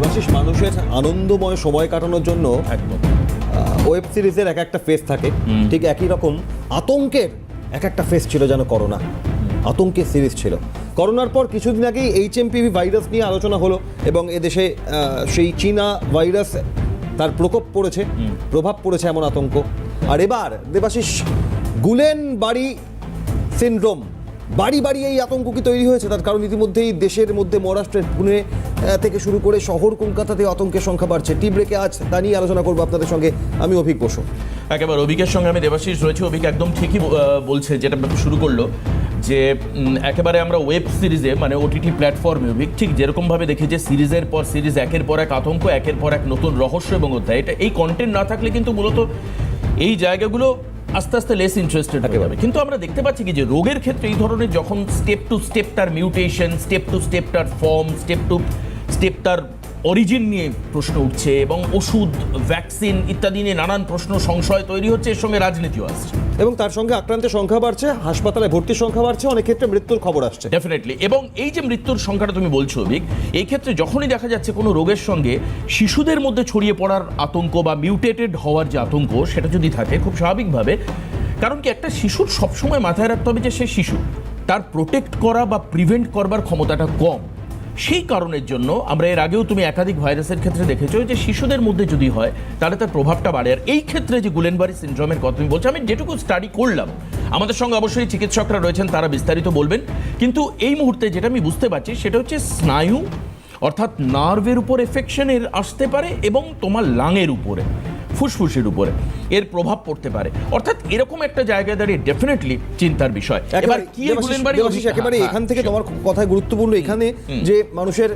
মানুষের আনন্দময় সময় কাটানোর জন্য ওয়েব সিরিজের এক একটা ফেজ থাকে, ঠিক একই রকম আতঙ্কের এক একটা ফেজ ছিল যেন করোনা। আতঙ্কের সিরিজ ছিল। করোনার পর কিছুদিন আগেই HMPV ভাইরাস নিয়ে আলোচনা হলো এবং এদেশে সেই চীনা ভাইরাস তার প্রকোপ পড়েছে, প্রভাব পড়েছে এমন আতঙ্ক। আর এবার দেবাশিস গুলেন বাড়ি সিনড্রোম, বাড়ি বাড়ি এই আতঙ্ক কি তৈরি হয়েছে? তার কারণ ইতিমধ্যেই দেশের মধ্যে মহারাষ্ট্রের পুনে থেকে শুরু করে শহর কলকাতাতে আতঙ্কের সংখ্যা বাড়ছে। টি ব্রেকে আজ তা নিয়ে আলোচনা করবো আপনাদের সঙ্গে, আমি অভিক বসু। একেবারে অভিকের সঙ্গে আমি দেবাশিস রয়েছে। অভিক একদম ঠিকই বলছে, যেটা শুরু করলো যে একেবারে আমরা ওয়েব সিরিজে মানে OTT প্ল্যাটফর্মে অভিক ঠিক যেরকমভাবে দেখি যে সিরিজের পর সিরিজ একের পর এক আতঙ্ক, একের পর এক নতুন রহস্য এবং অধ্যায়, এটা এই কন্টেন্ট না থাকলে কিন্তু মূলত এই জায়গাগুলো আস্তে আস্তে লেস ইন্টারেস্টেড হয়ে যাবে। কিন্তু আমরা দেখতে পাচ্ছি কি যে রোগের ক্ষেত্রে এই ধরনের যখন স্টেপ টু স্টেপ তার মিউটেশন, স্টেপ টু স্টেপ তার ফর্ম, স্টেপ টু স্টেপ তার অরিজিন নিয়ে প্রশ্ন উঠছে এবং ওষুধ, ভ্যাকসিন ইত্যাদি নিয়ে নানান প্রশ্ন সংশয় তৈরি হচ্ছে, এর সঙ্গে রাজনীতিও আসছে এবং তার সঙ্গে আক্রান্তের সংখ্যা বাড়ছে, হাসপাতালে ভর্তির সংখ্যা বাড়ছে, অনেক ক্ষেত্রে মৃত্যুর খবর আসছে। ডেফিনেটলি। এবং এই যে মৃত্যুর সংখ্যাটা তুমি বলছো অভিক, এই ক্ষেত্রে যখনই দেখা যাচ্ছে কোনো রোগের সঙ্গে শিশুদের মধ্যে ছড়িয়ে পড়ার আতঙ্ক বা মিউটেটেড হওয়ার যে আতঙ্ক সেটা যদি থাকে খুব স্বাভাবিকভাবে, কারণ কি একটা শিশুর সবসময় মাথায় রাখতে হবে যে সে শিশু, তার প্রোটেক্ট করা বা প্রিভেন্ট করবার ক্ষমতাটা কম। সেই কারণের জন্য আমরা এর আগেও তুমি একাধিক ভাইরাসের ক্ষেত্রে দেখেছো যে শিশুদের মধ্যে যদি হয় তাহলে তার প্রভাবটা বাড়ে। আর এই ক্ষেত্রে যে গুলেনবারি সিনড্রোমের কথা তুমি বলছো, আমি যেটুকু স্টাডি করলাম, আমাদের সঙ্গে অবশ্যই চিকিৎসকরা রয়েছেন, তারা বিস্তারিত বলবেন, কিন্তু এই মুহূর্তে যেটা আমি বুঝতে পারছি সেটা হচ্ছে স্নায়ু অর্থাৎ নার্ভের উপর এফেকশনের আসতে পারে এবং তোমার লাংয়ের উপরে, ফুসফুসের উপরে এর প্রভাব পড়তে পারে। অর্থাৎ এরকম একটা জায়গায় দাঁড়িয়ে ডেফিনেটলি চিন্তার বিষয়। এবার কি গুলেনবারি একেবারে এখান থেকে তোমার কথায় গুরুত্বপূর্ণ এখানে যে মানুষের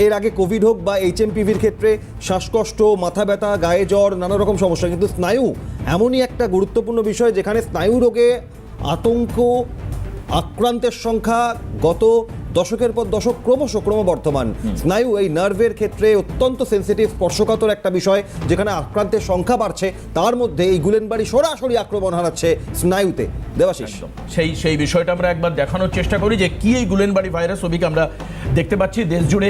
এর আগে কোভিড হোক বা HMPVর ক্ষেত্রে শ্বাসকষ্ট, মাথা ব্যথা, গায়ে জ্বর, নানা রকম সমস্যা, কিন্তু স্নায়ু এমনই একটা গুরুত্বপূর্ণ বিষয় যেখানে স্নায়ু রোগে আতঙ্ক, আক্রান্তের সংখ্যা গত দশকের পর দশক ক্রমবর্ধমান। স্নায়ু এই নার্ভের ক্ষেত্রে অত্যন্ত সেন্সিটিভ, স্পর্শকাতর একটা বিষয়, যেখানে আক্রান্তের সংখ্যা বাড়ছে, তার মধ্যে এই গুলেনবারি সরাসরি আক্রমণ হারাচ্ছে স্নায়ুতে। দেবাশিস, সেই বিষয়টা আমরা একবার দেখানোর চেষ্টা করি যে কি এই গুলেনবারি ভাইরাস। অভিকে আমরা দেখতে পাচ্ছি দেশ জুড়ে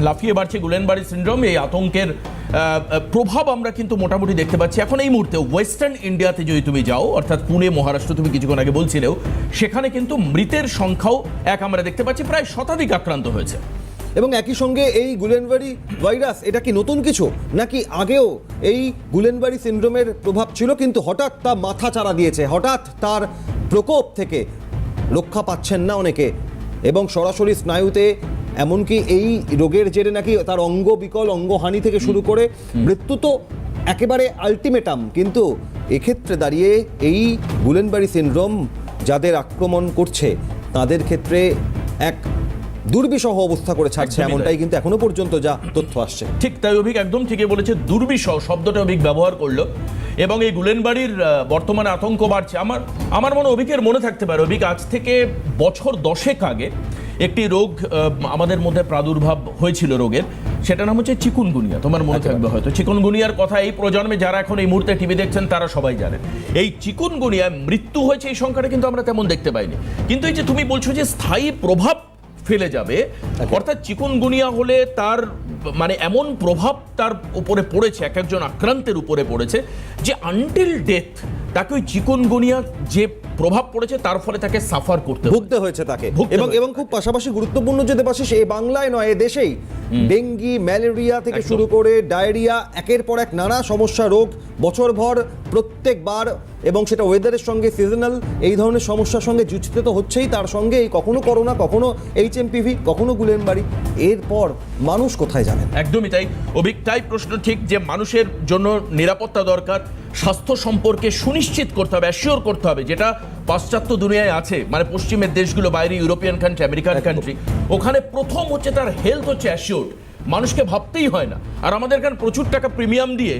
লাফিয়ে বাড়ছে গুলেনবারি সিনড্রোম, এই আতঙ্কের প্রভাব আমরা কিন্তু মোটামুটি দেখতে পাচ্ছি এখন এই মুহূর্তে। ওয়েস্টার্ন ইন্ডিয়াতে যদি তুমি যাও, অর্থাৎ পুনে, মহারাষ্ট্র তুমি কিছুক্ষণ আগে বলছিলেও, সেখানে কিন্তু মৃতের সংখ্যাও আমরা দেখতে পাচ্ছি, প্রায় শতাধিক আক্রান্ত হয়েছে। এবং একই সঙ্গে এই গুলেনবারি ভাইরাস এটা কি নতুন কিছু, নাকি আগেও এই গুলেনবারি সিনড্রোমের প্রভাব ছিল কিন্তু হঠাৎ তা মাথা চাড়া দিয়েছে, হঠাৎ তার প্রকোপ থেকে রক্ষা পাচ্ছেন না অনেকে এবং সরাসরি স্নায়ুতে, এমনকি এই রোগের জেরে নাকি তার অঙ্গ বিকল, অঙ্গহানি থেকে শুরু করে মৃত্যু তো একেবারে আলটিমেটাম। কিন্তু এক্ষেত্রে দাঁড়িয়ে এই গুলেনবারি সিনড্রোম যাদের আক্রমণ করছে তাদের ক্ষেত্রে এক দুর্বিষহ অবস্থা করে ছাড়ছে, এমনটাই কিন্তু এখনো পর্যন্ত যা তথ্য আসছে। ঠিক তাই অভিক, একদম ঠিকই বলেছে, দুর্বিষহ শব্দটা অভিক ব্যবহার করলো। এবং এই গুলেনবাড়ির বর্তমানে আতঙ্ক বাড়ছে। আমার মনে অভিকের মনে থাকতে পারে অভিক, আজ থেকে বছর 10 আগে একটি রোগ আমাদের মধ্যে প্রাদুর্ভাব হয়েছিল রোগের, সেটা নাম হচ্ছে চিকুনগুনিয়া। তোমার মনে থাকবে হয়তো চিকুনগুনিয়ার কথা। এই প্রজন্মে যারা এখন এই মুহূর্তে টিভি দেখছেন তারা সবাই জানেন এই চিকুনগুনিয়ায় মৃত্যু হয়েছে, এই সংখ্যাটা কিন্তু আমরা তেমন দেখতে পাইনি। কিন্তু এই যে তুমি বলছো যে স্থায়ী প্রভাব ফেলে যাবে, অর্থাৎ চিকুনগুনিয়া হলে তার মানে এমন প্রভাব তার উপরে পড়েছে, এক একজন আক্রান্তের উপরে পড়েছে, যে আনটিল ডেথ তাকে ওই চিকুনগুনিয়া যে প্রভাব পড়েছে তার ফলে তাকে সাফার ভুগতে হয়েছে তাকে। এবং খুব পাশাপাশি গুরুত্বপূর্ণ যে দেবাশিস, এই বাংলায় নয়, এ দেশেই ডেঙ্গি, ম্যালেরিয়া থেকে শুরু করে ডায়রিয়া, একের পর এক নানা সমস্যা, রোগ বছরভর প্রত্যেকবার, এবং সেটা ওয়েদারের সঙ্গে সিজনাল, এই ধরনের সমস্যার সঙ্গে যুঝতে তো হচ্ছেই, তার সঙ্গে এই কখনো করোনা, কখনো HMPV, কখনো গুলেনবাড়ি, এরপর মানুষ কোথায় যাবেন? একদমই তাই অভিক, তাই প্রশ্ন ঠিক যে মানুষের জন্য নিরাপত্তা দরকার, স্বাস্থ্য সম্পর্কে সুনিশ্চিত করতে হবে, অ্যাসিওর করতে হবে, যেটা পাশ্চাত্য দুনিয়ায় আছে, মানে পশ্চিমের দেশগুলো, বাইরে ইউরোপিয়ান কান্ট্রি, আমেরিকান কান্ট্রি, ওখানে প্রথম হচ্ছে তার হেলথ হচ্ছে অ্যাসিওর্ড, মানুষকে ভাবতেই হয় না। আর আমাদের এখানে প্রচুর টাকা প্রিমিয়াম দিয়ে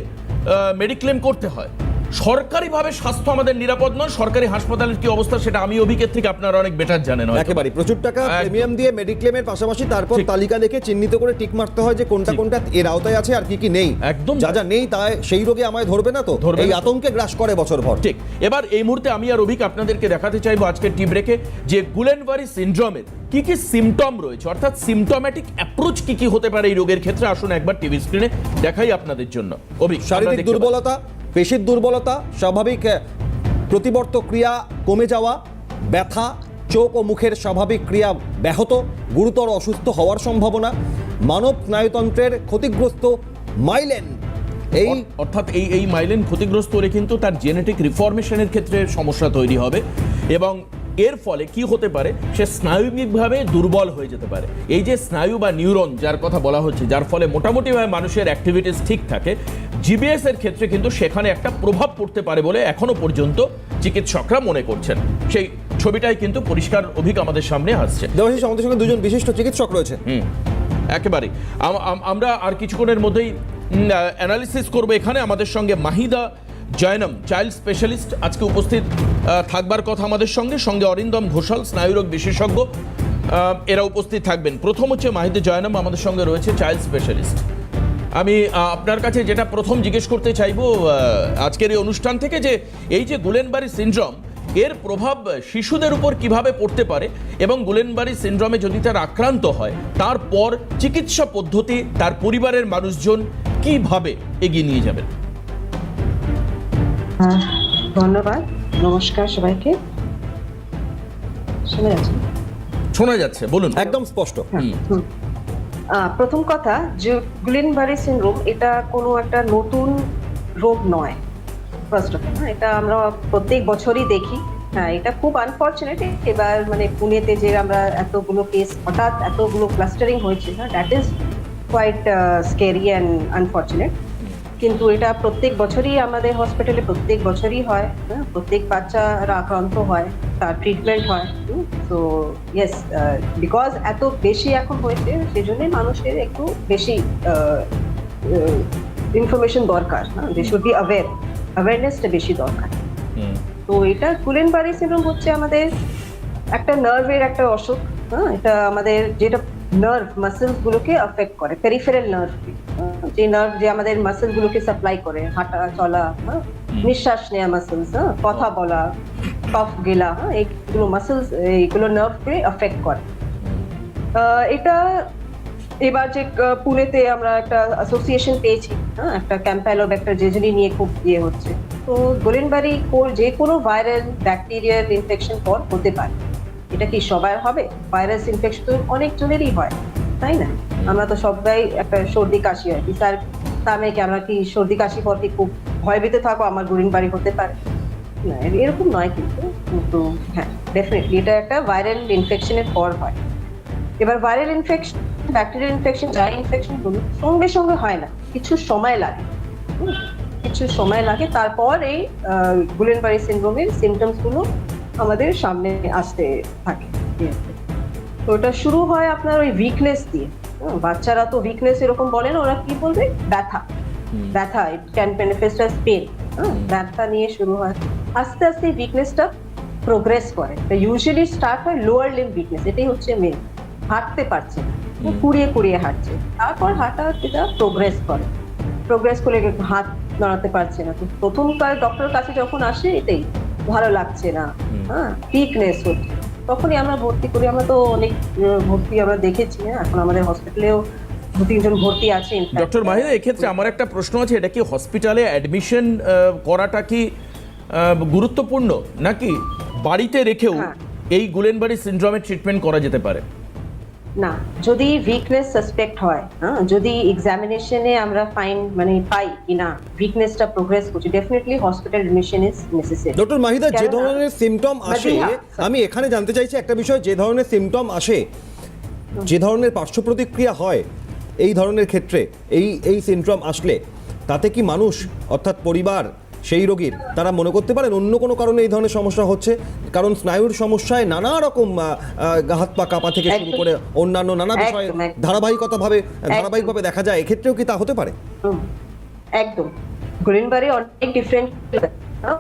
মেডিক্লেম করতে হয়, সরকারিভাবে স্বাস্থ্য আমাদের নিরাপদ নয়, সরকারি হাসপাতালের কি অবস্থা সেটা আমি অভিজ্ঞের থেকে আপনারা অনেক বেটার জানেন হয়তো। একেবারে প্রচুর টাকা একদম। প্রিমিয়াম দিয়ে মেডিক্লেমের পাশাপাশি তারপর ঠিক। তালিকা দেখে চিহ্নিত করে টিক মারতে হয় যে কোনটা কোনটা এর আওতায় আছে আর কি কি নেই। একদম। যা যা নেই তা সেই রোগে আমায় ধরবে না তো, ধরবে এই না তো। আতঙ্কে গ্রাস করে বছর ভর। ঠিক। এবার এই মুহূর্তে আমি আর অভিক আপনাদেরকে দেখাতে চাইবো আজকের টি ব্রেকে যে গুলেনবারি সিনড্রোমের কি কি সিমটম রয়েছে, অর্থাৎ সিমটোম্যাটিক অ্যাপ্রোচ কি কি হতে পারে এই রোগের ক্ষেত্রে। আসুন একবার টিভি স্ক্রিনে দেখাই আপনাদের জন্য। অভিক, আমরা শারীরিক দেখতে দুর্বলতা, পেশির দুর্বলতা, স্বাভাবিক প্রতিবর্ত ক্রিয়া কমে যাওয়া, ব্যথা, চোখ ও মুখের স্বাভাবিক ক্রিয়া ব্যাহত, গুরুতর অসুস্থ হওয়ার সম্ভাবনা, মানব স্নায়ুতন্ত্রের ক্ষতিগ্রস্ত মাইলেন, এই অর্থাৎ এই মাইলেন ক্ষতিগ্রস্ত হলে কিন্তু তার জেনেটিক রিফরমেশনের ক্ষেত্রে সমস্যা তৈরি হবে এবং এর ফলে কি হতে পারে, সে স্নায়ুবিকভাবে দুর্বল হয়ে যেতে পারে। এই যে স্নায়ু বা নিউরন যার কথা বলা হচ্ছে, যার ফলে মোটামুটিভাবে মানুষের অ্যাক্টিভিটিস ঠিক থাকে, জিবিএস এর ক্ষেত্রে কিন্তু সেখানে একটা প্রভাব পড়তে পারে বলে এখনো পর্যন্ত চিকিৎসকরা মনে করছেন। সেই ছবিটাই কিন্তু পরিষ্কার অভিক আমাদের সামনে আসছে। দেবাশিস, আমাদের সঙ্গে দুজন বিশিষ্ট চিকিৎসক রয়েছে। একেবারে আমরা আর কিছুক্ষণের মধ্যেই অ্যানালিসিস করব। এখানে আমাদের সঙ্গে মাহিদা জয়নম, চাইল্ড স্পেশালিস্ট, আজকে উপস্থিত থাকবার কথা আমাদের সঙ্গে। সঙ্গে অরিন্দম ঘোষাল, স্নায়ুরোগ বিশেষজ্ঞ, এরা উপস্থিত থাকবেন। প্রথম হচ্ছে মাহিদা জয়নম আমাদের সঙ্গে রয়েছে, চাইল্ড স্পেশালিস্ট। আমি আপনার কাছে যেটা প্রথম জিজ্ঞেস করতে চাইবো আজকের এই অনুষ্ঠান থেকে, যে এই যে গুলেনবারি সিনড্রোম, এর প্রভাব শিশুদের উপর কিভাবে পড়তে পারে এবং গুলেনবারি সিনড্রোমে যদি তার আক্রান্ত হয় তারপর চিকিৎসা পদ্ধতি তার পরিবারের মানুষজন কিভাবে এগিয়ে নিয়ে যাবেন। ধন্যবাদ, নমস্কার সবাইকে। শোনা যাচ্ছে? শোনা যাচ্ছে, বলুন। একদম স্পষ্ট। প্রথম কথা, যে গুলেনবারি সিনড্রোম এটা কোনো একটা নতুন রোগ নয়। ফার্স্ট অফ অল, এটা আমরা প্রত্যেক বছরই দেখি। হ্যাঁ, এটা খুব আনফর্চুনেট। এবার মানে পুনেতে যে আমরা এতগুলো কেস, হঠাৎ এতগুলো ক্লাস্টারিং হয়েছে, হ্যাঁ, that is quite scary and unfortunate. কিন্তু এটা প্রত্যেক বছরই আমাদের হসপিটালে প্রত্যেক বছরই হয়। হ্যাঁ, প্রত্যেক বাচ্চারা আক্রান্ত হয়, তার ট্রিটমেন্ট হয়। তো ইয়েস, বিকজ এত বেশি এখন হয়েছে, সেই জন্যই মানুষের একটু বেশি ইনফরমেশন দরকার। হ্যাঁ, দে শুড বি অ্যাওয়ারনেসটা বেশি দরকার। তো এটা গুলেনবারি সিনড্রোম হচ্ছে আমাদের একটা নার্ভের একটা অসুখ। হ্যাঁ, এটা আমাদের যেটা নার্ভ মাসেলস গুলোকে অ্যাফেক্ট করে, পেরিফেরাল নার্ভ, যে নার্ভ যে আমাদের মাসেল গুলোকে সাপ্লাই করে, হাঁটা চলা, নিঃশ্বাস নেওয়া মাসেলস, কথা বলা, কফ গেলা, এইগুলো মাসেলস, এইগুলো নার্ভকে অ্যাফেক্ট করে। এটা এবার যে পুনেতে আমরা একটা অ্যাসোসিয়েশন পেয়েছি, হ্যাঁ, একটা ক্যাম্পাইলোব্যাক্টার জেজেলি নিয়ে খুব হচ্ছে। তো গুলেনবারি যে কোনো ভাইরাল ব্যাকটেরিয়াল ইনফেকশন পর হতে পারে। এটা কি সবার হবে? ভাইরাস ইনফেকশন তো অনেকজনেরই হয়, তাই না? আমরা তো সবাই একটা সর্দি কাশি হয়, স্যার তামে কি আমরা কি সর্দি কাশি পর কি খুব ভয়ভীত থাকবো আমার গুলেনবারি হতে পারে? না, এরকম নয়। কিন্তু হ্যাঁ, ডেফিনেটলি এটা একটা ভাইরাল ইনফেকশনের পর হয়। এবার ভাইরাল ইনফেকশন, ব্যাকটেরিয়াল ইনফেকশন, যাই ইনফেকশন গুলো সঙ্গে সঙ্গে হয় না, কিছু সময় লাগে। কিছু সময় লাগে, তারপর এই গুলেনবারি সিনড্রোমের সিমটমস গুলো আমাদের সামনে আসতে থাকে। তো এটা শুরু হয় আপনার ওই উইকনেস দিয়ে। বাচ্চারা তো উইকনেস এরকম বলে না, ওরা কি বলবে? ব্যথা। ব্যথা, it can manifest as pain. ব্যথা নিয়ে শুরু হয়, আস্তে আস্তে উইকনেসটা প্রোগ্রেস করে। ইউজুয়ালি স্টার্ট হয় লোয়ার লিম্ব উইকনেস, এটাই হচ্ছে মেন। হাঁটতে পারছে না, কুড়িয়ে কুড়িয়ে হাঁটছে, তারপর হাঁটা সেটা প্রোগ্রেস করে হাত নাড়াতে পারছে না। তো প্রথমবার ডক্টরের কাছে যখন আসে, এটাই ভালো লাগছে না, হ্যাঁ, উইকনেস হচ্ছে, তখনই আমরা ভর্তি করি। আমরা তো অনেক ভর্তি আমরা দেখেছি, হ্যাঁ, এখন আমাদের হসপিটালেও 2-3 জন ভর্তি আছে। ডক্টর মাহিদা, এক্ষেত্রে আমার একটা প্রশ্ন আছে, এটা কি হসপিটালে অ্যাডমিশন করাটা কি গুরুত্বপূর্ণ, নাকি বাড়িতে রেখেও এই গুলেনবারি সিনড্রোমের ট্রিটমেন্ট করা যেতে পারে? না, যদি উইকনেস সাসপেক্ট হয়, হ্যাঁ, যদি এক্সামিনেশনে আমরা পাই কি না উইকনেসটা প্রোগ্রেস করছে, definitely hospital admission is necessary. Doctor Mahida, যে ধরনের সিমটম আসে, আমি এখানে জানতে চাইছি একটা বিষয়, যে ধরনের সিমটম আসে, যে ধরনের পার্শ্ব প্রতিক্রিয়া হয় এই ধরনের ক্ষেত্রে, এই সিনড্রোম আসলে, তাতে কি মানুষ অর্থাৎ পরিবার সেই রোগীর তারা মনে করতে পারেন অন্য কোনো কারণে এই ধরনের সমস্যা হচ্ছে? কারণ স্নায়ুর সমস্যায় নানা রকম হাত পা কাঁপা থেকে শুরু করে অন্যান্য নানা বিষয়ে ধারাবাহিকভাবে দেখা যায়, এক্ষেত্রেও কি তা হতে পারে? একদম। গুলিনবারি অনেক ডিফারেন্ট,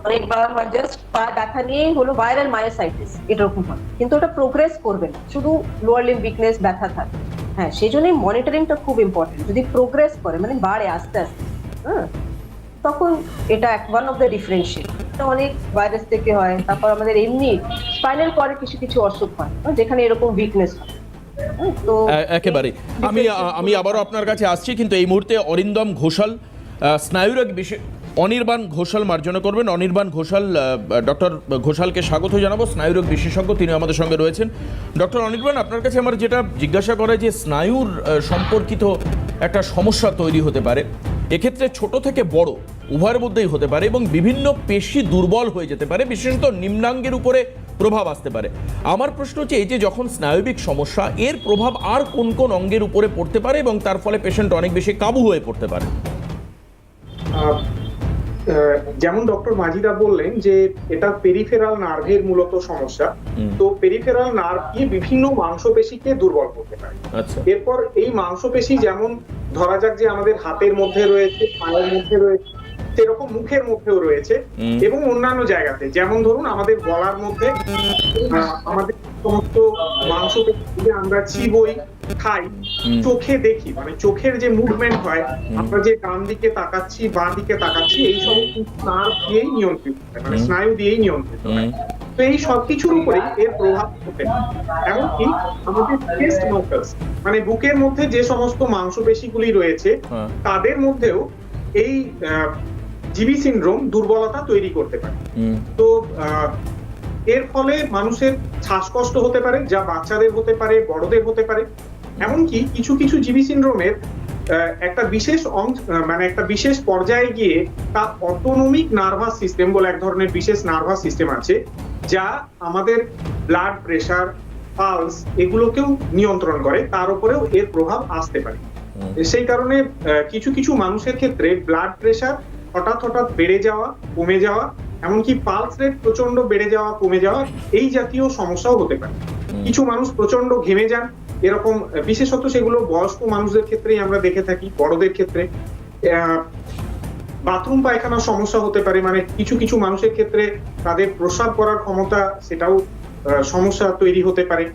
অনেকবার হয় জাস্ট পা ব্যথা নিয়েই হলো ভাইরাল মায়োসাইটিস এরকম হয়, কিন্তু ওটা প্রোগ্রেস করবে না, শুধু লোয়ার লিম্ব উইকনেস ব্যথা থাকে। হ্যাঁ, সেই জন্যই মনিটরিংটা খুব ইম্পর্টেন্ট। যদি প্রোগ্রেস করে মানে বাড়ে আস্তে আস্তে, তখন এটা ওয়ান অফ দ্য ডিফারেন্সিয়েট। অনেক ভাইরাস থেকে হয়, তারপর আমাদের এমনি স্পাইনাল কর্ডে কিছু কিছু অসুখ হয় যেখানে এরকম উইকনেস হয়। তো একেবারে আমি আবারও আপনার কাছে আসছি, কিন্তু এই মুহূর্তে অরিন্দম ঘোষাল, স্নায়ুরোগ অনির্বাণ ঘোষাল মার্জনা করবেন। অনির্বাণ ঘোষাল, ডক্টর ঘোষালকে স্বাগত জানাবো, স্নায়ুরোগ বিশেষজ্ঞ, তিনি আমাদের সঙ্গে রয়েছেন। ডক্টর অনির্বাণ, আপনার কাছে আমার যেটা জিজ্ঞাসা করা, যে স্নায়ুর সম্পর্কিত একটা সমস্যা তৈরি হতে পারে, এক্ষেত্রে ছোট থেকে বড় উভয়ের মধ্যেই হতে পারে এবং বিভিন্ন পেশি দুর্বল হয়ে যেতে পারে, বিশেষত নিম্নাঙ্গের উপরে প্রভাব আসতে পারে। আমার প্রশ্ন হচ্ছে, এই যে যখন স্নায়বিক সমস্যা, এর প্রভাব আর কোন কোন অঙ্গের উপরে পড়তে পারে এবং তার ফলে পেশেন্ট অনেক বেশি কাবু হয়ে পড়তে পারে? যেমন ডক্টর মাজিদা বললেন যে এটা পেরিফেরাল নার্ভের মূলত সমস্যা। তো পেরিফেরাল নার্ভ দিয়ে বিভিন্ন মাংসপেশিকে দুর্বল করতে পারে। এরপর এই মাংসপেশি যেমন ধরা যাক যে আমাদের হাতের মধ্যে রয়েছে, পায়ের মধ্যে রয়েছে, সেরকম মুখের মধ্যেও রয়েছে এবং অন্যান্য জায়গাতে, যেমন ধরুন আমাদের গলার মধ্যে আমাদের সমস্ত মাংসপেশি আমরা চিবোই, খাই, চোখে দেখি, মানে চোখের যে মুভমেন্ট হয়, আমরা যে ডান দিকে তাকাচ্ছি, বাঁ দিকে তাকাচ্ছি, এই সব নার্ভ দিয়েই নিয়ন্ত্রিত হয়, মানে স্নায়ু দিয়েই নিয়ন্ত্রিত হয়। তো এই সবকিছুর উপরেই এর প্রভাব হতে পারে। এমনকি আমাদের চেস্ট মাসলস, মানে বুকের মধ্যে যে সমস্ত মাংসপেশিগুলি রয়েছে, তাদের মধ্যেও এই জিবি সিনড্রোম দুর্বলতা তৈরি করতে পারে। তো এর ফলে মানুষের শ্বাসকষ্ট হতে পারে, যা বাচ্চাদের হতে পারে, বড়দের হতে পারে। এমনকি কিছু কিছু জিবি সিনড্রোমের একটা বিশেষ মানে একটা বিশেষ পর্যায়ে গিয়ে তার অটোনমিক নার্ভাস সিস্টেম বলে এক ধরনের বিশেষ নার্ভাস সিস্টেম আছে, যা আমাদের ব্লাড প্রেশার, পালস এগুলোকেও নিয়ন্ত্রণ করে, তার উপরেও এর প্রভাব আসতে পারে। সেই কারণে কিছু কিছু মানুষের ক্ষেত্রে ব্লাড প্রেশার হঠাৎ হঠাৎ বেড়ে যাওয়া, কমে যাওয়া, এমনকি পালস রেট প্রচন্ড বেড়ে যাওয়া, কমে যাওয়া, এই জাতীয় সমস্যাও হতে পারে। কিছু মানুষ প্রচন্ড ঘেমে যান, এরকম বিশেষত সেগুলো বয়স্ক মানুষদের ক্ষেত্রেই আমরা দেখে থাকি। বড়দের ক্ষেত্রে বাথরুম পায়খানার সমস্যা হতে পারে, মানে কিছু কিছু মানুষের ক্ষেত্রে তাদের প্রস্রাব করার ক্ষমতা, সেটাও সমস্যা তৈরি হতে পারে।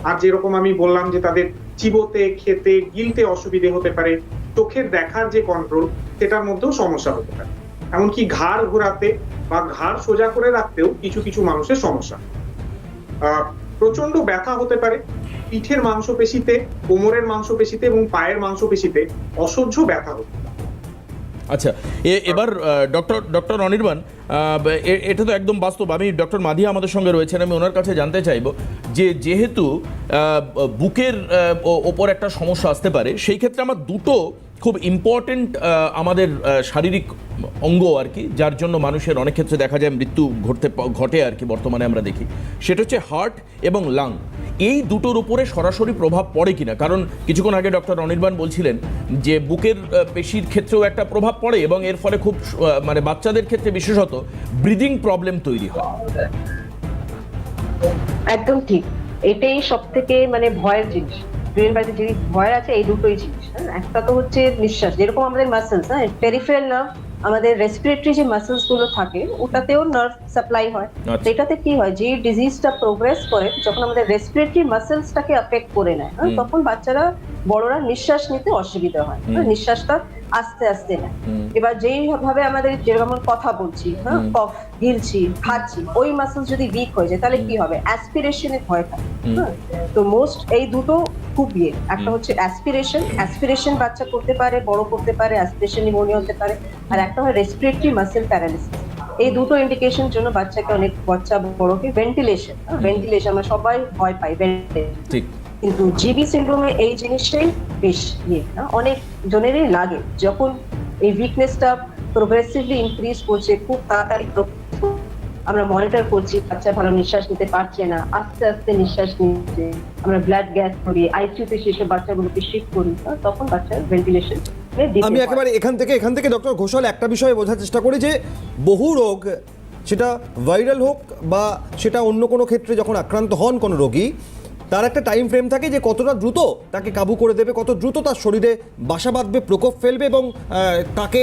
আর যেরকম আমি বললাম যে তাদের চিবোতে, খেতে, গিলতে অসুবিধে হতে পারে, চোখের দেখার যে কন্ট্রোল, সেটার মধ্যেও সমস্যা হতে পারে। এমনকি ঘাড় ঘোরাতে বা ঘাড় সোজা করে রাখতেও কিছু কিছু মানুষের সমস্যা। প্রচন্ড ব্যথা হতে পারে পিঠের মাংসপেশিতে, কোমরের মাংসপেশিতে এবং পায়ের মাংসপেশিতে অসহ্য ব্যথা হতে পারে। আচ্ছা, এবার ডক্টর অনির্বাণ, এটা তো একদম বাস্তব। আমি ডক্টর মাধিয়া আমাদের সঙ্গে রয়েছেন, আমি ওনার কাছে জানতে চাইবো যে যেহেতু বুকের ওপর একটা সমস্যা আসতে পারে, সেই ক্ষেত্রে আমার দুটো খুব ইম্পর্টেন্ট আমাদের শারীরিক অঙ্গ আর কি, যার জন্য মানুষের অনেক ক্ষেত্রে দেখা যায় মৃত্যু ঘটে আর কি, বর্তমানে আমরা দেখি, সেটা হচ্ছে হার্ট এবং লাং। এই দুটোর উপরে সরাসরি প্রভাব পড়ে কিনা? কারণ কিছুক্ষণ আগে ডক্টর অনির্বাণ বলছিলেন যে বুকের পেশির ক্ষেত্রেও একটা প্রভাব পড়ে এবং এর ফলে খুব মানে বাচ্চাদের ক্ষেত্রে বিশেষত ব্রিদিং প্রবলেম তৈরি হয়। একদম ঠিক, এটাই সব থেকে মানে ভয়ের জিনিস। ব্রেন বাড়িতে যে ভয় আছে, এই দুটোই জিনিস। একটা তো হচ্ছে নিঃশ্বাস, যেরকম আমাদের মাসেলস, পেরিফেরাল নার্ভ, আমাদের রেসপিরেটরি যে মাসেলস গুলো থাকে, ওটাতেও নার্ভ সাপ্লাই হয়। এটাতে কি হয়, যে ডিজিজটা প্রোগ্রেস করে, যখন আমাদের রেসপিরেটরি মাসেলসটাকে এফেক্ট করে নেয়, তখন বাচ্চারা, বড়রা নিঃশ্বাস নিতে অসুবিধা হয়, নিঃশ্বাসটা আস্তে আস্তে নেয়। এবার যেই ভাবে আমাদের যেরকম কথা বলছি, কফ, গিলছি, খাচ্ছি, ওই মাসেলস যদি উইক হয়ে যায়, তাহলে কি হবে, অ্যাসপিরেশনের ভয় থাকে। তো মোস্ট এই দুটো খুব একটা হচ্ছে অ্যাসপিরেশন বাচ্চা করতে পারে, বড় করতে পারে, অ্যাসপিরেশন নিউমোনিয়া হতে পারে, আর একটা হয় রেসপিরেটরি মাসেল প্যারালিসিস। এই দুটো ইন্ডিকেশন জন্য বাচ্চাকে, অনেক বাচ্চা বড়কে ভেন্টিলেশন আমরা সবাই ভয় পাই, ভেন্টিলেশন। কিন্তু জিবি সিনড্রোমে এই জিনিসটাই বেশ অনেক জনেরই লাগে, যখন এই উইকনেসটা প্রোগ্রেসিভলি ইনক্রিজ করছে, খুব তাড়াতাড়ি আমরা মনিটর করছি, বাচ্চা ভালো নিঃশ্বাস নিতে পারছে না, আস্তে আস্তে নিঃশ্বাস নিচ্ছে, আমরা ব্লাড গ্যাস করি, আইসিইউতে সেসব বাচ্চাগুলোকে শিফট করি, তখন বাচ্চার ভেন্টিলেশন। আমি একেবারে এখান থেকে ডক্টর ঘোষাল একটা বিষয় বোঝার চেষ্টা করি যে বহু রোগ, সেটা ভাইরাল হোক বা সেটা অন্য কোনো ক্ষেত্রে যখন আক্রান্ত হন কোনো রোগী, তার একটা টাইম ফ্রেম থাকে যে কতটা দ্রুত তাকে কাবু করে দেবে, কত দ্রুত তার শরীরে বাসা বাঁধবে, প্রকোপ ফেলবে এবং তাকে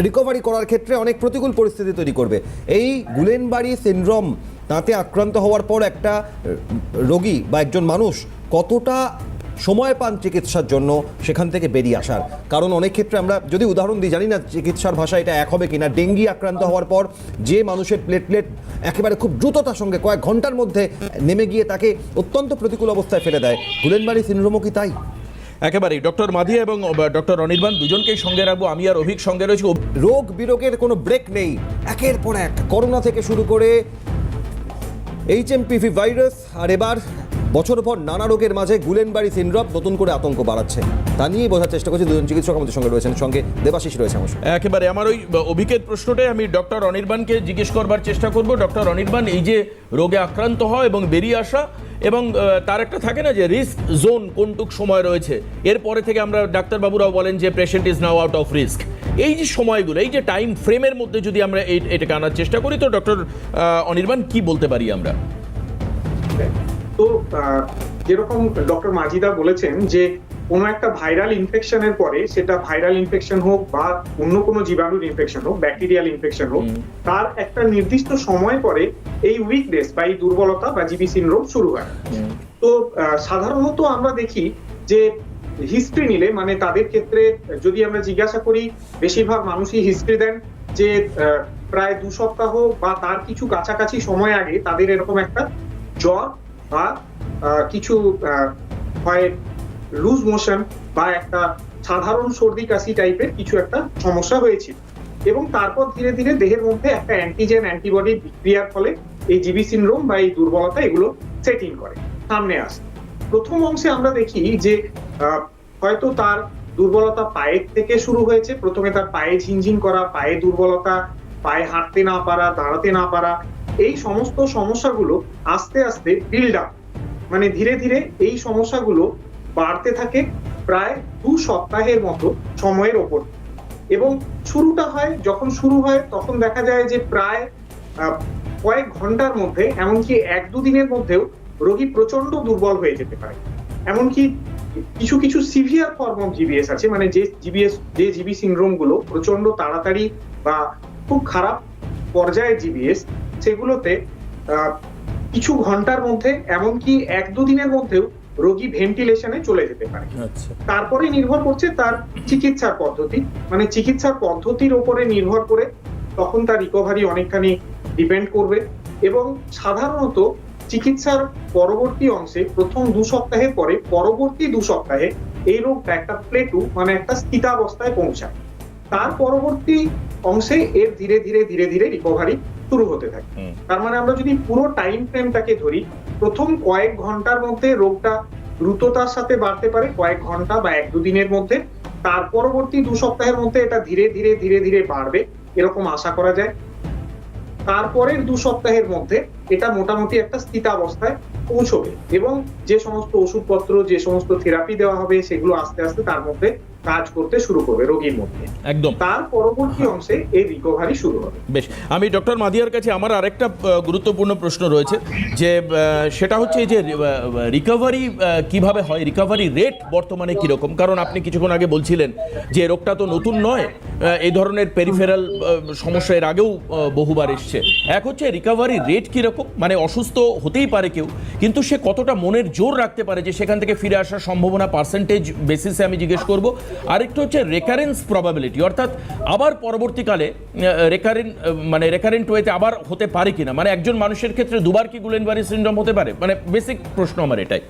রিকভারি করার ক্ষেত্রে অনেক প্রতিকূল পরিস্থিতি তৈরি করবে। এই গুলেনবাড়ি সিনড্রোম তাতে আক্রান্ত হওয়ার পর একটা রোগী বা একজন মানুষ কতটা সময় পান চিকিৎসার জন্য সেখান থেকে বেরিয়ে আসার। কারণ অনেক ক্ষেত্রে আমরা যদি উদাহরণ দিই, জানি না চিকিৎসার ভাষা এটা এক হবে কিনা, ডেঙ্গি আক্রান্ত হওয়ার পর যে মানুষের প্লেটলেট একেবারে খুব দ্রুততার সঙ্গে কয়েক ঘন্টার মধ্যে নেমে গিয়ে তাকে অত্যন্ত প্রতিকূল অবস্থায় ফেলে দেয়, গুলেনবাড়ি সিনড্রোমও কি তাই? একেবারেই। ডক্টর মাধিয়া এবং ডক্টর অনির্বাণ দুজনকেই সঙ্গে রাখবো, আমি আর অভিক সঙ্গে রয়েছি। রোগ বিরোগের কোনো ব্রেক নেই, একের পর এক করোনা থেকে শুরু করে HMPV ভাইরাস, আর এবার বছর পর নানা রোগের মাঝে গুলেনবাড়ি সিনড্রোম নতুন করে আতঙ্ক বাড়াচ্ছে। তা নিয়েই বোঝার চেষ্টা করছি। দুজন চিকিৎসক আমাদের সঙ্গে রয়েছেন, সঙ্গে দেবাশিস রয়েছে আমার সঙ্গে। একেবারে আমার ওই অভিকের প্রশ্নটাই আমি ডক্টর অনির্বাণকে জিজ্ঞেস করবার চেষ্টা করব। ডক্টর অনির্বাণ, এই যে রোগে আক্রান্ত হয় এবং বেরিয়ে আসা, এবং তার একটা থাকে না যে রিস্ক জোন কোনটুক সময় রয়েছে, এরপরে থেকে আমরা ডাক্তারবাবুরাও বলেন যে patient is now out of risk, এই যে সময়গুলো, এই যে টাইম ফ্রেমের মধ্যে যদি আমরা এটাকে আনার চেষ্টা করি, তো ডক্টর অনির্বাণ কি বলতে পারি আমরা? তো যেরকম ডক্টর মাজিদা বলেছেন যে কোনো একটা ভাইরাল ইনফেকশনের পরে, সেটা ভাইরাল ইনফেকশন হোক বা অন্য কোনো জীবাণুর ইনফেকশন হোক, ব্যাকটেরিয়াল ইনফেকশন হোক, তার একটা নির্দিষ্ট সময় পরে এই উইকনেস বা এই দুর্বলতা বা জিবি সিনড্রোম শুরু হয়। তো সাধারণত আমরা দেখি যে হিস্ট্রি নিলে, মানে তাদের ক্ষেত্রে যদি আমরা জিজ্ঞাসা করি, বেশিরভাগ মানুষই হিস্ট্রি দেন যে প্রায় 2 সপ্তাহ বা তার কিছু কাছাকাছি সময় আগে তাদের এরকম একটা জ্বর বা কিছু হয় লুজ মোশন বা একটা সাধারণ সর্দি কাশি টাইপের কিছু একটা সমস্যা হয়েছিল, এবং তারপর ধীরে ধীরে দেহের মধ্যে একটা অ্যান্টিজেন অ্যান্টিবডি বিক্রিয়ার ফলে এই জিবি সিনড্রোম বা এই দুর্বলতা এগুলো সেট ইন করে, সামনে আসে। প্রথম অংশে আমরা দেখি যে হয়তো তার দুর্বলতা পায়ের থেকে শুরু হয়েছে। প্রথমে তার পায়ে ঝিনঝিন করা, পায়ে দুর্বলতা, পায়ে হাঁটতে না পারা, দাঁড়াতে না পারা, এই সমস্ত সমস্যাগুলো আস্তে আস্তে বিল্ড আপ, মানে ধীরে ধীরে এই সমস্যাগুলো বাড়তে থাকে প্রায় 2 সপ্তাহের মতো সময়ের ওপর। এবং যখন শুরু হয় তখন দেখা যায় যে প্রায় কয়েক ঘন্টার মধ্যে, এমনকি 1-2 দিনের মধ্যেও রোগী প্রচন্ড দুর্বল হয়ে যেতে পারে। এমনকি কিছু কিছু সিভিয়ার ফর্ম অফ জিবিএস আছে, মানে যে জিবি সিনড্রোম গুলো প্রচন্ড তাড়াতাড়ি বা খুব খারাপ পর্যায়ের জিবিএস, সেগুলোতে কিছু ঘন্টার মধ্যে, এমনকি 1-2 দিনের মধ্যেও রোগী ভেন্টিলেশনে চলে যেতে পারে। তারপরে নির্ভর করছে তার চিকিৎসার পদ্ধতি, মানে চিকিৎসার পদ্ধতির উপরে নির্ভর করে তখন তার রিকভারি অনেকখানি ডিপেন্ড করবে। এবং সাধারণত চিকিৎসার পরবর্তী অংশে প্রথম 2 সপ্তাহের পরে পরবর্তী 2 সপ্তাহে এই রোগটা একটা প্লেটু, মানে একটা স্থিতাবস্থায় পৌঁছায়। তার পরবর্তী অংশে এর ধীরে ধীরে ধীরে ধীরে রিকভারি শুরু হতে থাকে। তার মানে আমরা যদি পুরো টাইম ফ্রেমটাকে ধরি, প্রথম কয়েক ঘন্টার মধ্যে রোগটা দ্রুততার সাথে বাড়তে পারে, কয়েক ঘন্টা বা 1-2 দিনের মধ্যে। তার পরবর্তী 2 সপ্তাহের মধ্যে এটা ধীরে ধীরে ধীরে ধীরে বাড়বে, এরকম আশা করা যায়। তারপরের 2 সপ্তাহের মধ্যে এটা মোটামুটি একটা স্থিতাবস্থায় পৌঁছবে, এবং যে সমস্ত ওষুধপত্র, যে সমস্ত থেরাপি দেওয়া হবে, সেগুলো আস্তে আস্তে তার মধ্যে কাজ করতে শুরু করবে রোগীর মধ্যে। একদম। তার পরবর্তী অংশে এই রিকভারি শুরু হবে। বেশ, আমি ডক্টর মাদিয়ার কাছে আমার আরেকটা গুরুত্বপূর্ণ প্রশ্ন রয়েছে, যে সেটা হচ্ছে যে রিকভারি কিভাবে হয়, রিকভারি রেট বর্তমানে কিরকম? কারণ আপনি কিছুক্ষণ আগে বলছিলেন যে রোগটা তো নতুন নয়, এই ধরনের পেরিফেরাল সমস্যা এর আগেও বহুবার এসছে। এক হচ্ছে রিকভারি রেট কিরকম, মানে অসুস্থ হতেই পারে কেউ, কিন্তু সে কতটা মনের জোর রাখতে পারে যে সেখান থেকে ফিরে আসার সম্ভাবনা পার্সেন্টেজ বেসিসে আমি জিজ্ঞেস করব। আরেকটা হচ্ছে রেকারেন্স প্রবাবিলিটি, অর্থাৎ আবার পরবর্তীকালে রেকারেন্ট ওয়েতে আবার হতে পারে কিনা, মানে একজন মানুষের ক্ষেত্রে দুবার কি গুলেনবাড়ি সিনড্রোম হতে পারে, মানে বেসিক প্রশ্ন আমার এটাই।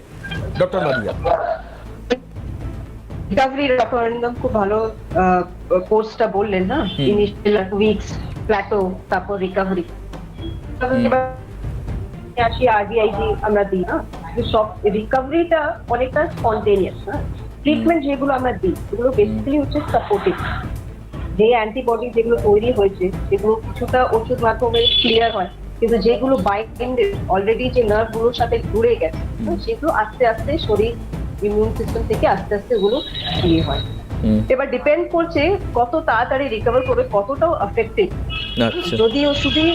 Doctor Madiya. Recovery doctor Arindam খুব ভালো কোর্সটা বললেন না, ইনিশিয়াল উইকস, প্ল্যাটো, তারপর রিকভারি। আসি আরবিআইজি আমরা দিই না, সব রিকভারিটা অনেকটা স্পন্টেনিয়াস না। ট্রিটমেন্ট যেগুলো আমরা দিই সেগুলো বেসিক্যালি হচ্ছে সাপোর্টিভ, যে অ্যান্টিবডি যেগুলো তৈরি হয়েছে সেগুলো কিছুটা ওষুধ মাধ্যমে ক্লিয়ার হয়, কিন্তু যেগুলো বাইন্ডেড অলরেডি যে নার্ভ গুলোর সাথে জুড়ে গেছে সেগুলো আস্তে আস্তে শরীর ইমিউন সিস্টেম থেকে আস্তে আস্তে ওগুলো ইয়ে হয়। এবার ডিপেন্ড করছে কত তাড়াতাড়ি রিকভার করবে, কতটাও এফেক্টিভ। যদি ওষুধে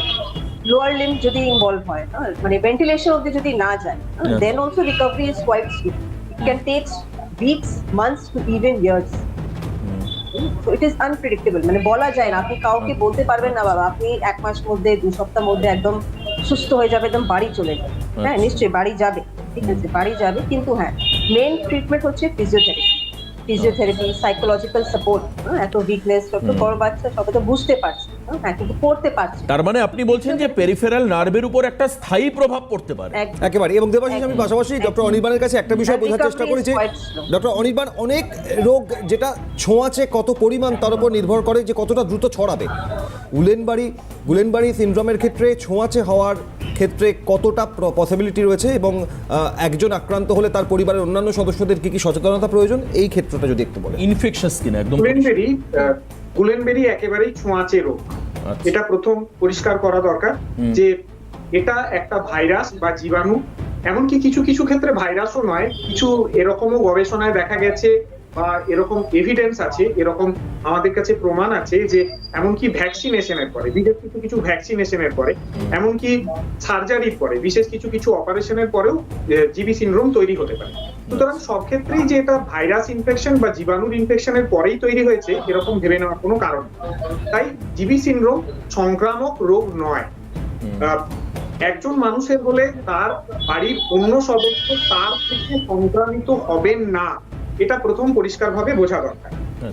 লোয়ার লিম যদি ইনভলভ হয়, মানে ভেন্টিলেশন অব্দি যদি না যায়, then also recovery is quite slow. It can take weeks, months to even years. So it is unpredictable, মানে বলা যায় না। আপনি কাউকে বলতে পারবেন না বাবা আপনি 1 মাস মধ্যে 2 সপ্তাহ মধ্যে একদম সুস্থ হয়ে যাবে, একদম বাড়ি চলে যাবে। হ্যাঁ, নিশ্চয়ই বাড়ি যাবে, ঠিক আছে, বাড়ি যাবে, কিন্তু হ্যাঁ মেইন ট্রিটমেন্ট হচ্ছে ফিজিওথেরাপি, সাইকোলজিক্যাল সাপোর্ট। এত উইকনেস, ছোট বড় বাচ্চা সবাই তো বুঝতে পারছে, হ্যাঁ, কিন্তু করতে পারছে। তার মানে আপনি বলছেন যে পেরিফেরাল নার্ভের উপর একটা স্থায়ী প্রভাব পড়তে পারে। একেবারে। এবং দেবাশিস, আমি পাশাপাশি ডক্টর অনির্বাণের কাছে একটা বিষয় বোঝার চেষ্টা করি যে ডক্টর অনির্বাণ, অনেক রোগ যেটা ছোঁয়াচে কত পরিমাণ তার উপর নির্ভর করে যে কতটা দ্রুত ছড়াবে। গুলেনবাড়ি সিনড্রোমের ক্ষেত্রে ছোঁয়াচে হওয়ার ক্ষেত্রে কতটা পসিবিলিটি রয়েছে এবং একজন আক্রান্ত হলে তার পরিবারের অন্যান্য সদস্যদের কি কি সচেতনতা প্রয়োজন, এই ক্ষেত্রটা যদি একটু বলেন। ইনফেকশাস কিনা একদম। গুলেনবেরি একেবারেই ছোঁয়াচে রোগ, এটা প্রথম পরিষ্কার করা দরকার যে এটা একটা ভাইরাস বা জীবাণু। এমনকি কিছু কিছু ক্ষেত্রে ভাইরাসও নয়, কিছু এরকমও গবেষণায় দেখা গেছে বা এরকম এভিডেন্স আছে, এরকম আমাদের কাছে প্রমাণ আছে যে এমনকি ভ্যাকসিনেশনের পরে, বিশেষ কিছু কিছু ভ্যাকসিনেশনের পরে, এমনকি সার্জারির পরে, বিশেষ কিছু কিছু অপারেশনের পরেও জিবি সিনড্রোম তৈরি হতে পারে। সুতরাং সব ক্ষেত্রেই যে এটা ভাইরাস ইনফেকশন বা জীবাণুর ইনফেকশনের পরেই তৈরি হয়েছে এরকম ভেবে নেওয়ার কোনো কারণ নেই। তাই জিবি সিনড্রোম সংক্রামক রোগ নয়। একজন মানুষের হলে তার বাড়ির অন্য সদস্য তার থেকে সংক্রামিত হবেন না, এটা প্রথম পরিষ্কারভাবে বোঝা দরকার।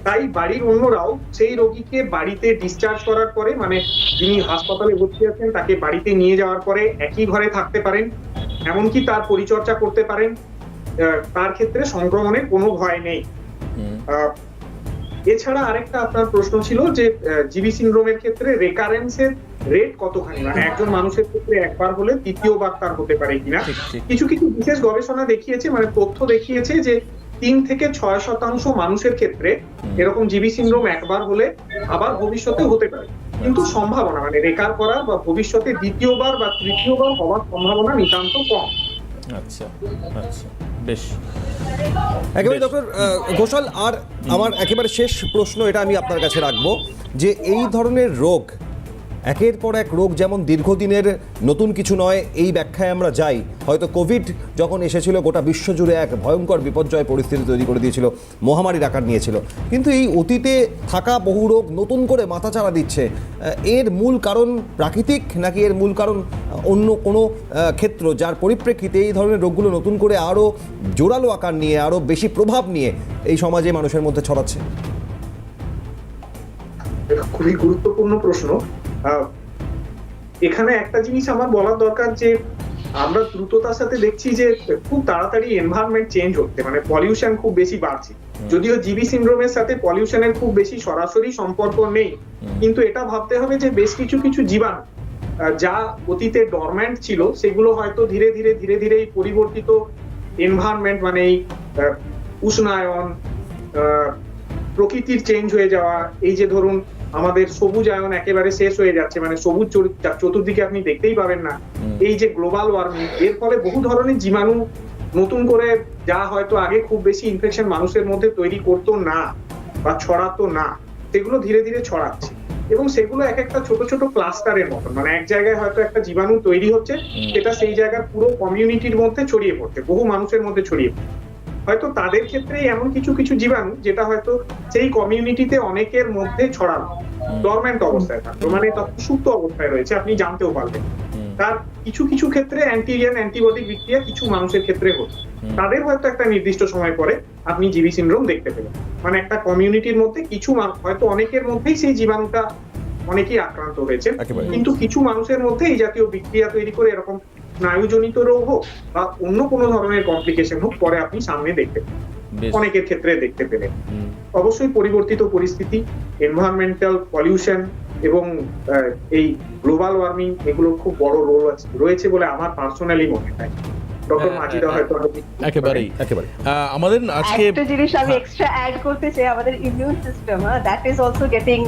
তাই বাড়ির অন্যরাও সেই রোগীকে বাড়িতে ডিসচার্জ করার পরে, মানে যিনি হাসপাতালে ভর্তি আছেন তাকে বাড়িতে নিয়ে যাওয়ার পরে একই ঘরে থাকতে পারেন, এমনকি তার পরিচর্যা করতে পারেন। তার ক্ষেত্রে সংক্রমণের কোনো ভয় নেই। এছাড়া আরেকটা আপনার প্রশ্ন ছিল যে জিবি সিনড্রোমের ক্ষেত্রে রেকারেন্সের রেট কতখানি, মানে একজন মানুষের ক্ষেত্রে একবার হলে দ্বিতীয়বার তার হতে পারে কিনা। কিছু কিছু বিশেষ গবেষণা দেখিয়েছে, মানে তথ্য দেখিয়েছে যে 3 থেকে 6% মানুষের ক্ষেত্রে এরকম জিবি সিনড্রোম একবার হলে আবার ভবিষ্যতে হতে পারে, কিন্তু সম্ভাবনা মানে রেকার করার বা ভবিষ্যতে দ্বিতীয়বার বা তৃতীয়বার হওয়ার সম্ভাবনা নিতান্ত কম। আচ্ছা আচ্ছা, বেশ। একেবারে ডক্টর ঘোষাল, আর আমার একেবারে শেষ প্রশ্ন এটা আমি আপনার কাছে রাখবো যে এই ধরনের রোগ, একের পর এক রোগ যেমন দীর্ঘদিনের, নতুন কিছু নয়, এই ব্যাখ্যায় আমরা যাই। হয়তো কোভিড যখন এসেছিল গোটা বিশ্বজুড়ে এক ভয়ঙ্কর বিপর্যয় পরিস্থিতি তৈরি করে দিয়েছিল, মহামারীর আকার নিয়েছিল, কিন্তু এই অতীতে থাকা বহু রোগ নতুন করে মাথাচাড়া দিচ্ছে। এর মূল কারণ প্রাকৃতিক, নাকি এর মূল কারণ অন্য কোনো ক্ষেত্র যার পরিপ্রেক্ষিতে এই ধরনের রোগগুলো নতুন করে আরও জোরালো আকার নিয়ে, আরও বেশি প্রভাব নিয়ে এই সমাজে মানুষের মধ্যে ছড়াচ্ছে? খুবই গুরুত্বপূর্ণ প্রশ্ন। এখানে একটা জিনিস আমার বলার দরকার যে আমরা দ্রুততার সাথে দেখছি যে খুব তাড়াতাড়ি এনভায়রনমেন্ট চেঞ্জ হচ্ছে, মানে পলিউশন খুব বেশি বাড়ছে। যদিও জিবি সিনড্রোমের সাথে পলিউশনের খুব বেশি সরাসরি সম্পর্ক নেই, কিন্তু এটা ভাবতে হবে যে বেশ কিছু কিছু জীবাণু যা অতীতে ডরম্যান্ট ছিল সেগুলো হয়তো ধীরে ধীরে ধীরে ধীরে এই পরিবর্তিত এনভায়রনমেন্ট, মানে এই উষ্ণায়ন, প্রকৃতির চেঞ্জ হয়ে যাওয়া, এই যে ধরুন আমাদের সবুজায়ন একেবারে শেষ হয়ে যাচ্ছে, মানে সবুজ চতুর্দিকে আপনি দেখতেই পাবেন না, এই যে গ্লোবাল ওয়ার্মিং, এর ফলে বহু ধরনের জীবাণু নতুন করে, যা হয়তো আগে খুব বেশি ইনফেকশন মানুষের মধ্যে তৈরি করতো না বা ছড়াতো না, সেগুলো ধীরে ধীরে ছড়াচ্ছে। এবং সেগুলো এক একটা ছোট ছোট ক্লাস্টারের মতন, মানে এক জায়গায় হয়তো একটা জীবাণু তৈরি হচ্ছে, সেটা সেই জায়গার পুরো কমিউনিটির মধ্যে ছড়িয়ে পড়ছে, বহু মানুষের মধ্যে ছড়িয়ে পড়ছে। হয়তো তাদের ক্ষেত্রে এমন কিছু কিছু জীবাণু যেটা হয়তো সেই কমিউনিটিতে অনেকের মধ্যে ছড়ানো, ডরমেন্ট অবস্থায় থাকতো, মানে সুপ্ত অবস্থায় রয়েছে, আপনি জানতেও পারবেন। তার কিছু কিছু ক্ষেত্রে অ্যান্টিবডি বিক্রিয়া কিছু মানুষের ক্ষেত্রে হচ্ছে, তাদের হয়তো একটা নির্দিষ্ট সময় পরে আপনি জিবি সিনড্রোম দেখতে পেলেন। মানে একটা কমিউনিটির মধ্যে কিছু হয়তো অনেকের মধ্যেই সেই জীবাণুটা অনেকেই আক্রান্ত হয়েছে, কিন্তু কিছু মানুষের মধ্যে এই জাতীয় বিক্রিয়া তৈরি করে এরকম স্নায়ুজনিত রোগ হোক বা অন্য কোনো ধরনের কমপ্লিকেশন হোক, পরে আপনি সামনে দেখতে পেলেন, অনেকের ক্ষেত্রে দেখতে পেলেন। অবশ্যই পরিবর্তিত পরিস্থিতি, এনভায়রনমেন্টাল পলিউশন এবং এই গ্লোবাল ওয়ার্মিং, এগুলো খুব বড় রোল রয়েছে বলে আমার পার্সোনালি মনে হয়। ডক্টর মাজিদা হয়তো একেবারেই আমাদের আজকে একটা জিনিস আমি এক্সট্রা অ্যাড করতে চাই, আমাদের immune system, that is also getting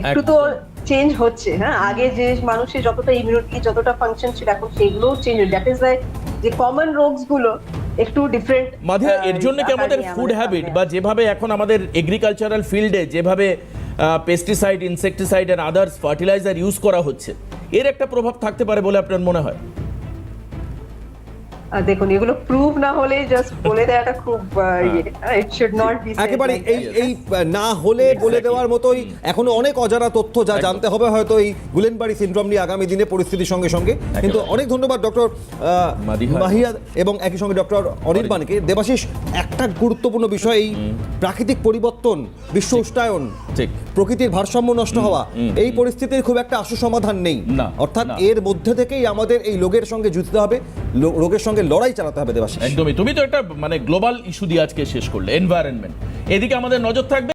একটু তো চেঞ্জ হচ্ছে। হ্যাঁ, আগে যে মানুষের যতটা ইমিউনিটি, যতটা ফাংশন ছিল, এখন সেগুলো চেঞ্জ হচ্ছে। দ্যাট ইজ ওয়াই যে কমন রোগস গুলো একটু ডিফারেন্ট। মাধিয়া, এর জন্য কি আমাদের ফুড হ্যাবিট বা যেভাবে এখন আমাদের এগ্রিকালচারাল ফিল্ডে যেভাবে pesticide, insecticide and others fertiliser use করা হচ্ছে, এর একটা প্রভাব থাকতে পারে বলে আপনার মনে হয়? দেখুন, এগুলো প্রুভ না হলে জাস্ট বলে দেওয়াটা খুব ইট শুড নট বি একেবারে এই না হলে বলে দেওয়ার মতোই এখনো অনেক অজানা তথ্য যা জানতে হবে হয়তো এই গুলেনবাড়ি সিনড্রোম নিয়ে আগামী দিনে পরিস্থিতির সঙ্গে সঙ্গে। কিন্তু অনেক ধন্যবাদ ডক্টর মাহিয়া এবং একই সঙ্গে ডক্টর অনির্বাণকে। দেবাশিস, একটা গুরুত্বপূর্ণ বিষয়, এই প্রাকৃতিক পরিবর্তন, বিশ্ব উষ্ণায়ন, ঠিক, প্রকৃতির ভারসাম্য নষ্ট হওয়া, এই পরিস্থিতির খুব একটা আশু সমাধান নেই। না, অর্থাৎ না। এর মধ্যে থেকেই আমাদের এই রোগের সঙ্গে যুঝতে হবে, রোগের সঙ্গে লড়াই চালাতে হবে। দেবাশিস, একদমই। তুমি তো একটা মানে গ্লোবাল ইস্যু দিয়ে আজকে শেষ করলে, এনভায়রনমেন্ট, এদিকে আমাদের নজর থাকবে।